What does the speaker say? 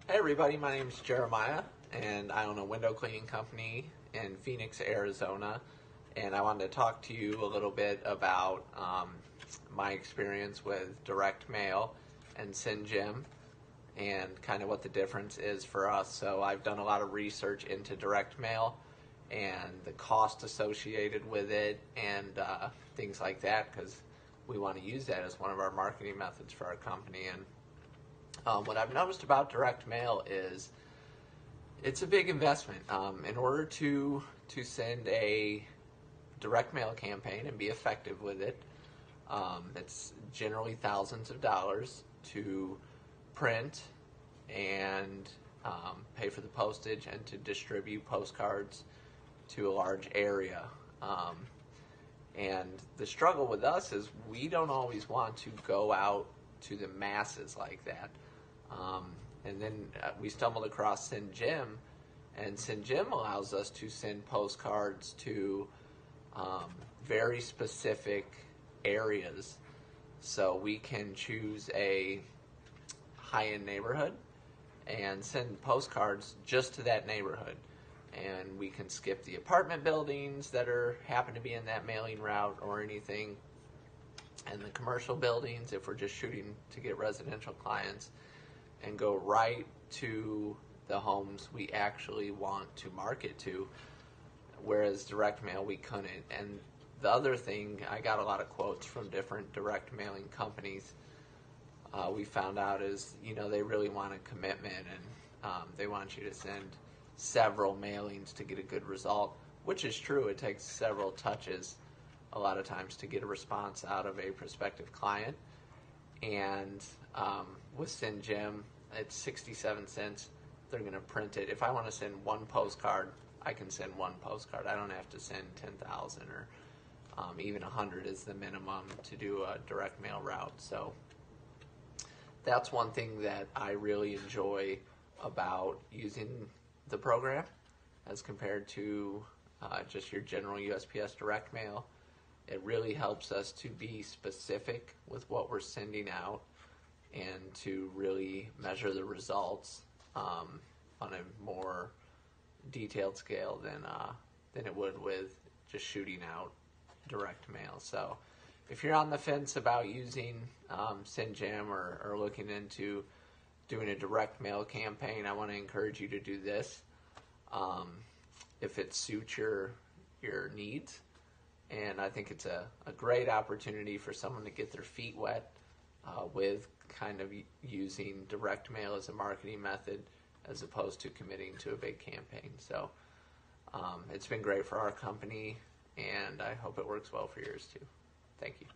Hey everybody, my name is Jeremiah and I own a window cleaning company in Phoenix, Arizona, and I wanted to talk to you a little bit about my experience with direct mail and SendJim and kind of what the difference is for us. So I've done a lot of research into direct mail and the cost associated with it and things like that, because we want to use that as one of our marketing methods for our company. And what I've noticed about direct mail is it's a big investment. In order to send a direct mail campaign and be effective with it, it's generally thousands of dollars to print and pay for the postage and to distribute postcards to a large area. And the struggle with us is we don't always want to go out to the masses like that. And then we stumbled across SendJim, and SendJim allows us to send postcards to very specific areas. So we can choose a high-end neighborhood and send postcards just to that neighborhood. And we can skip the apartment buildings that happen to be in that mailing route or anything, and the commercial buildings if we're just shooting to get residential clients, and go right to the homes we actually want to market to, whereas direct mail we couldn't. And the other thing, I got a lot of quotes from different direct mailing companies. We found out is, they really want a commitment, and they want you to send several mailings to get a good result, which is true. It takes several touches a lot of times to get a response out of a prospective client. And with SendJim, it's 67 cents. They're going to print it. If I want to send one postcard, I can send one postcard. I don't have to send 10,000 or even 100 is the minimum to do a direct mail route. So that's one thing that I really enjoy about using the program as compared to just your general USPS direct mail. It really helps us to be specific with what we're sending out and to really measure the results on a more detailed scale than it would with just shooting out direct mail. So if you're on the fence about using SendJim or looking into doing a direct mail campaign, I want to encourage you to do this if it suits your needs. And I think it's a great opportunity for someone to get their feet wet with kind of using direct mail as a marketing method as opposed to committing to a big campaign. So it's been great for our company, and I hope it works well for yours too. Thank you.